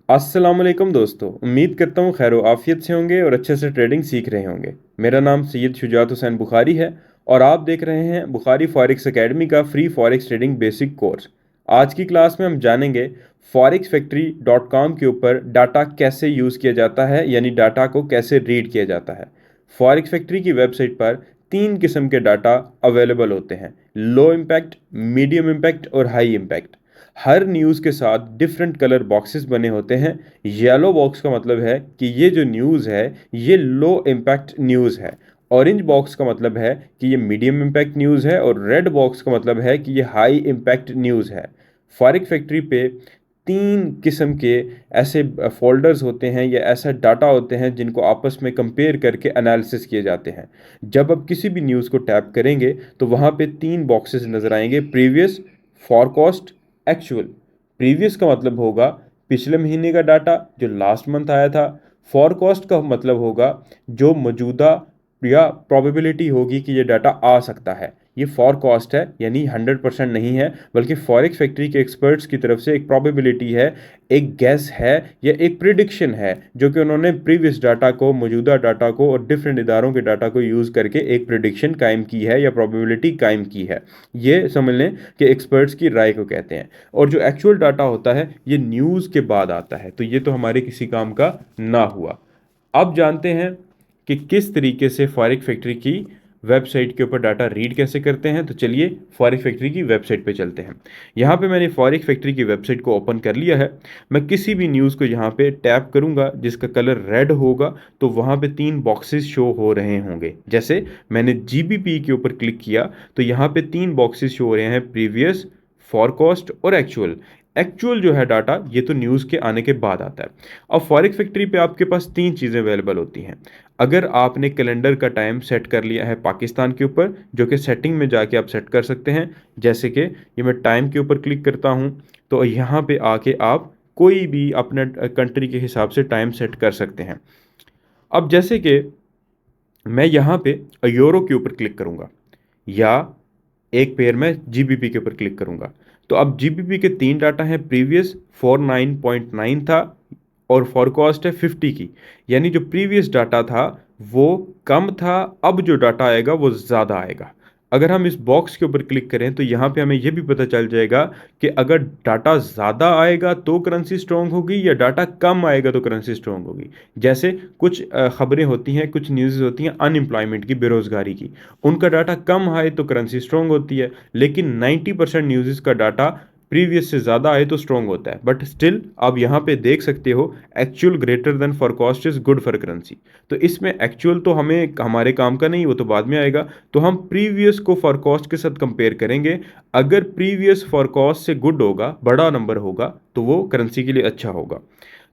अस्सलाम वालेकुम दोस्तों, उम्मीद करता हूँ खैर आफियत से होंगे और अच्छे से ट्रेडिंग सीख रहे होंगे। मेरा नाम सैयद शुजात हुसैन बुखारी है और आप देख रहे हैं बुखारी फॉरेक्स एकेडमी का free forex trading basic course. आज की क्लास में हम जानेंगे forex-factory.com के ऊपर डाटा कैसे यूज़ किया जाता है, यानी डाटा को कैसे रीड किया जाता है। फॉरेक्स फैक्ट्री की वेबसाइट पर तीन किस्म के डाटा अवेलेबल होते हैं: लो इम्पैक्ट, मीडियम इम्पैक्ट और हाई इम्पैक्ट। हर न्यूज़ के साथ डिफरेंट कलर बॉक्सेस बने होते हैं। येलो बॉक्स का मतलब है कि ये जो न्यूज़ है ये लो इम्पैक्ट न्यूज़ है। ऑरेंज बॉक्स का मतलब है कि ये मीडियम इम्पैक्ट न्यूज़ है और रेड बॉक्स का मतलब है कि ये हाई इम्पैक्ट न्यूज़ है। फॉरेक्स फैक्ट्री पे तीन किस्म के ऐसे फोल्डर्स होते हैं या ऐसा डाटा होते हैं जिनको आपस में कंपेयर करके एनालिसिस किए जाते हैं। जब आप किसी भी न्यूज़ को टैप करेंगे तो वहाँ पे तीन बॉक्सेस नज़र आएंगे: प्रीवियस, फॉरकास्ट, एक्चुअल। प्रीवियस का मतलब होगा पिछले महीने का डाटा जो लास्ट मंथ आया था। फॉरकास्ट का मतलब होगा जो मौजूदा या प्रोबेबिलिटी होगी कि ये डाटा आ सकता है। ये फॉरकास्ट है, यानी 100% नहीं है, बल्कि फॉरेक्स फैक्ट्री के एक्सपर्ट्स की तरफ से एक प्रोबेबिलिटी है, एक गैस है या एक प्रिडिक्शन है, जो कि उन्होंने प्रीवियस डाटा को, मौजूदा डाटा को और डिफरेंट इदारों के डाटा को यूज़ करके एक प्रिडिक्शन कायम की है या प्रोबेबिलिटी कायम की है। ये समझ लें कि एक्सपर्ट्स की राय को कहते हैं। और जो एक्चुअल डाटा होता है ये न्यूज़ के बाद आता है, तो ये तो हमारे किसी काम का ना हुआ। अब जानते हैं कि किस तरीके से फॉरेक्स फैक्ट्री की वेबसाइट के ऊपर डाटा रीड कैसे करते हैं। तो चलिए फॉरेक्स फैक्ट्री की वेबसाइट पे चलते हैं। यहाँ पे मैंने फॉरेक्स फैक्ट्री की वेबसाइट को ओपन कर लिया है। मैं किसी भी न्यूज़ को यहाँ पे टैप करूँगा जिसका कलर रेड होगा तो वहाँ पे तीन बॉक्सेस शो हो रहे होंगे। जैसे मैंने जीबीपी के ऊपर क्लिक किया तो यहाँ पे तीन बॉक्सेस शो हो रहे हैं: प्रीवियस, फॉरकास्ट और एक्चुअल। एक्चुअल जो है डाटा ये तो न्यूज़ के आने के बाद आता है। अब फॉरेक्स फैक्ट्री पे आपके पास तीन चीज़ें अवेलेबल होती हैं। अगर आपने कैलेंडर का टाइम सेट कर लिया है पाकिस्तान के ऊपर, जो कि सेटिंग में जाके आप सेट कर सकते हैं, जैसे कि ये मैं टाइम के ऊपर क्लिक करता हूँ तो यहाँ पे आके आप कोई भी अपने कंट्री के हिसाब से टाइम सेट कर सकते हैं। अब जैसे कि मैं यहाँ पे यूरो के ऊपर क्लिक करूँगा या एक पेयर में जीबीपी के ऊपर क्लिक करूँगा तो अब जीबीपी के तीन डाटा हैं: प्रीवियस 49.9 था और फॉरकास्ट है 50 की। यानी जो प्रीवियस डाटा था वो कम था, अब जो डाटा आएगा वो ज़्यादा आएगा। अगर हम इस बॉक्स के ऊपर क्लिक करें तो यहाँ पे हमें ये भी पता चल जाएगा कि अगर डाटा ज़्यादा आएगा तो करेंसी स्ट्रॉन्ग होगी या डाटा कम आएगा तो करेंसी स्ट्रॉन्ग होगी। जैसे कुछ खबरें होती हैं, कुछ न्यूज़ होती हैं अनएम्प्लॉयमेंट की, बेरोज़गारी की, उनका डाटा कम आए तो करेंसी स्ट्रॉन्ग होती है। लेकिन 90% न्यूज़ का डाटा प्रीवियस से ज़्यादा आए तो स्ट्रॉन्ग होता है। बट स्टिल आप यहाँ पे देख सकते हो actual greater than forecast is good for currency. तो इसमें एक्चुअल तो हमें हमारे काम का नहीं, वो तो बाद में आएगा। तो हम प्रीवियस को फॉरकास्ट के साथ कंपेयर करेंगे। अगर प्रीवियस फॉरकास्ट से गुड होगा, बड़ा नंबर होगा, तो वो करेंसी के लिए अच्छा होगा।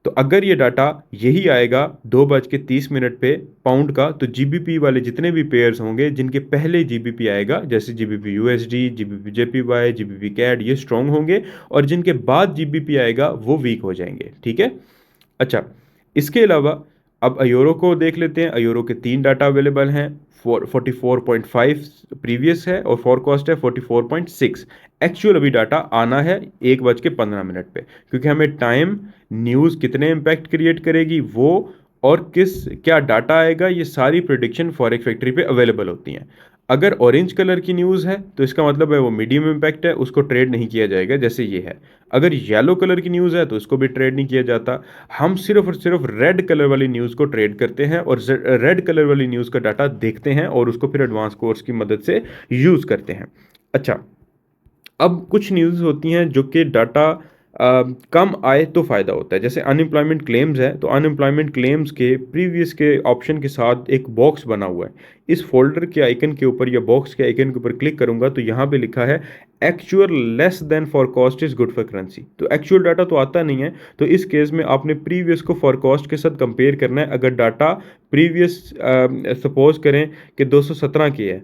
तो अगर ये डाटा यही आएगा 2:30 पे पाउंड का, तो जीबीपी वाले जितने भी पेयर्स होंगे जिनके पहले जीबीपी आएगा, जैसे GBP USD, GBP JPY, GBP CAD, ये स्ट्रॉन्ग होंगे और जिनके बाद जीबीपी आएगा वो वीक हो जाएंगे। ठीक है। अच्छा, इसके अलावा अब अयूरो को देख लेते हैं। अयूरो के तीन डाटा अवेलेबल हैं: 44.5 प्रीवियस है और फॉरकास्ट है 44.6। एक्चुअल अभी डाटा आना है 1:15 पे, क्योंकि हमें टाइम, न्यूज़ कितने इम्पैक्ट क्रिएट करेगी वो, और किस क्या डाटा आएगा, ये सारी प्रिडिक्शन फॉरेक्स फैक्ट्री पे अवेलेबल होती हैं। अगर ऑरेंज कलर की न्यूज़ है तो इसका मतलब है वो मीडियम इम्पैक्ट है, उसको ट्रेड नहीं किया जाएगा, जैसे ये है। अगर येलो कलर की न्यूज़ है तो उसको भी ट्रेड नहीं किया जाता। हम सिर्फ और सिर्फ रेड कलर वाली न्यूज़ को ट्रेड करते हैं और रेड कलर वाली न्यूज़ का डाटा देखते हैं और उसको फिर एडवांस कोर्स की मदद से यूज़ करते हैं। अच्छा, अब कुछ न्यूज़ होती हैं जो कि डाटा कम आए तो फ़ायदा होता है। जैसे अनएम्प्लॉयमेंट क्लेम्स है तो अनएम्प्लॉयमेंट क्लेम्स के प्रीवियस के ऑप्शन के साथ एक बॉक्स बना हुआ है। इस फोल्डर के आइकन के ऊपर या बॉक्स के आइकन के ऊपर क्लिक करूंगा तो यहाँ पे लिखा है actual less than forecast is good for currency. तो एक्चुअल डाटा तो आता नहीं है, तो इस केस में आपने प्रीवियस को फॉरकास्ट के साथ कंपेयर करना है। अगर डाटा प्रीवियस सपोज करें कि 217 की है,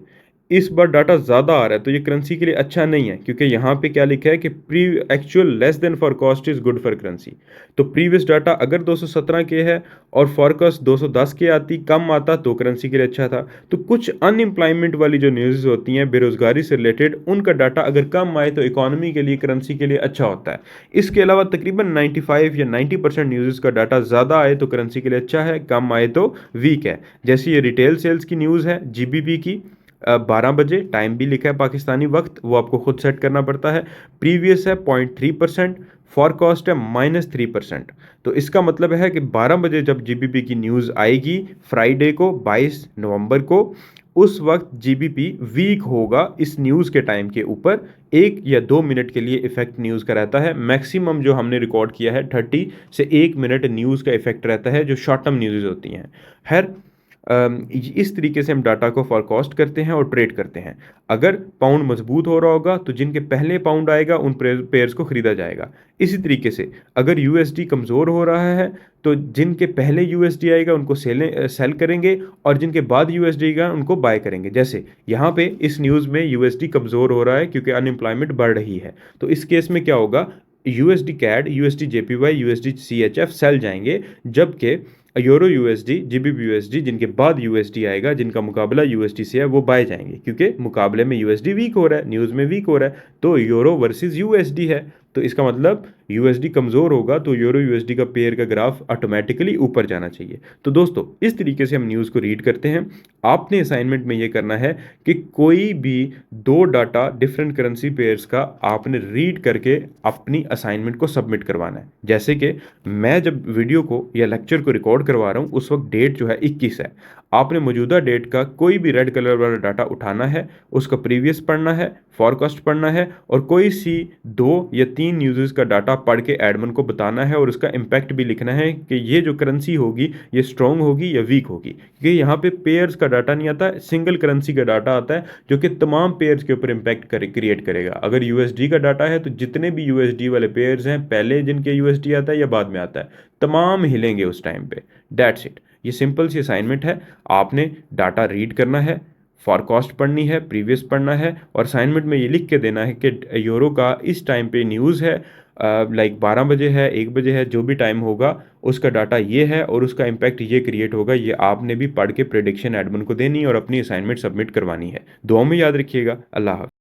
इस बार डाटा ज़्यादा आ रहा है तो ये करेंसी के लिए अच्छा नहीं है, क्योंकि यहाँ पे क्या लिखा है कि pre actual less than forecast is good for currency. तो प्रीवियस डाटा अगर 217 के है और फॉरकास्ट 210 के आती, कम आता, तो करेंसी के लिए अच्छा था। तो कुछ अनएम्प्लॉयमेंट वाली जो न्यूज़ होती हैं बेरोज़गारी से रिलेटेड, उनका डाटा अगर कम आए तो इकोनॉमी के लिए, करेंसी के लिए अच्छा होता है। इसके अलावा तकरीबन 95 या 90% न्यूज़ का डाटा ज़्यादा आए तो करेंसी के लिए अच्छा है, कम आए तो वीक है। जैसे ये रिटेल सेल्स की न्यूज़ है जीबीपी की, 12 बजे, टाइम भी लिखा है पाकिस्तानी वक्त, वो आपको खुद सेट करना पड़ता है। प्रीवियस है 0.3%, फॉरकास्ट है -3%। तो इसका मतलब है कि 12 बजे जब जीबीपी की न्यूज़ आएगी फ्राइडे को 22 नवंबर को, उस वक्त जीबीपी वीक होगा इस न्यूज़ के टाइम के ऊपर। 1 या 2 मिनट के लिए इफेक्ट न्यूज़ का रहता है, मैक्सिमम जो हमने रिकॉर्ड किया है 30 से 1 मिनट न्यूज़ का इफेक्ट रहता है जो शॉर्ट टर्म न्यूज़ होती हैं। खैर, इस तरीके से हम डाटा को फॉरकास्ट करते हैं और ट्रेड करते हैं। अगर पाउंड मजबूत हो रहा होगा तो जिनके पहले पाउंड आएगा उन पेयर्स को खरीदा जाएगा। इसी तरीके से अगर यूएसडी कमज़ोर हो रहा है तो जिनके पहले यूएसडी आएगा उनको सेल करेंगे, और जिनके बाद यूएसडी आएगा उनको बाय करेंगे। जैसे यहाँ पे इस न्यूज़ में यूएसडी कमज़ोर हो रहा है क्योंकि अनएम्प्लॉयमेंट बढ़ रही है, तो इस केस में क्या होगा, USD CAD, USD JPY, USD CHF sell जाएंगे, जबकि यूरो यूएसडी, जीबीपी यूएसडी, जिनके बाद यूएसडी आएगा, जिनका मुकाबला यूएसडी से है, वो बाय जाएंगे, क्योंकि मुकाबले में यूएसडी वीक हो रहा है, न्यूज़ में वीक हो रहा है, तो यूरो वर्सेस यूएसडी है। तो इसका मतलब यूएसडी कमज़ोर होगा तो यूरो यूएसडी का पेयर का ग्राफ ऑटोमेटिकली ऊपर जाना चाहिए। तो दोस्तों, इस तरीके से हम न्यूज़ को रीड करते हैं। आपने असाइनमेंट में ये करना है कि कोई भी दो डाटा डिफरेंट करेंसी पेयर्स का आपने रीड करके अपनी असाइनमेंट को सबमिट करवाना है। जैसे कि मैं जब वीडियो को या लेक्चर को रिकॉर्ड करवा रहा हूँ उस वक्त डेट जो है 21 है। आपने मौजूदा डेट का कोई भी रेड कलर वाला डाटा उठाना है, उसका प्रीवियस पढ़ना है, फॉरकास्ट पढ़ना है, और कोई सी 2 या 3 न्यूज़ का डाटा पढ़ के एडमिन को बताना है, और उसका इम्पैक्ट भी लिखना है कि ये जो करेंसी होगी ये स्ट्रॉन्ग होगी या वीक होगी। क्योंकि यहाँ पे पेयर्स का डाटा नहीं आता, सिंगल करेंसी का डाटा आता है जो कि तमाम पेयर्स के ऊपर इम्पैक्ट क्रिएट करेगा। अगर यूएसडी का डाटा है तो जितने भी यूएसडी वाले पेयर्स हैं, पहले जिनके यूएसडी आता है या बाद में आता है, तमाम हिलेंगे उस टाइम पे। That's it. ये सिंपल सी असाइनमेंट है। आपने डाटा रीड करना है, फॉरकास्ट पढ़नी है, प्रीवियस पढ़ना है, और असाइनमेंट में ये लिख के देना है कि यूरो का इस टाइम पे न्यूज़ है, लाइक 12 बजे है, 1 बजे है, जो भी टाइम होगा उसका डाटा ये है और उसका इम्पैक्ट ये क्रिएट होगा। ये आपने भी पढ़ के प्रेडिक्शन एडमिन को देनी है और अपनी असाइनमेंट सबमिट करवानी है। दुआ में याद रखिएगा। अल्लाह हाफ़िज़।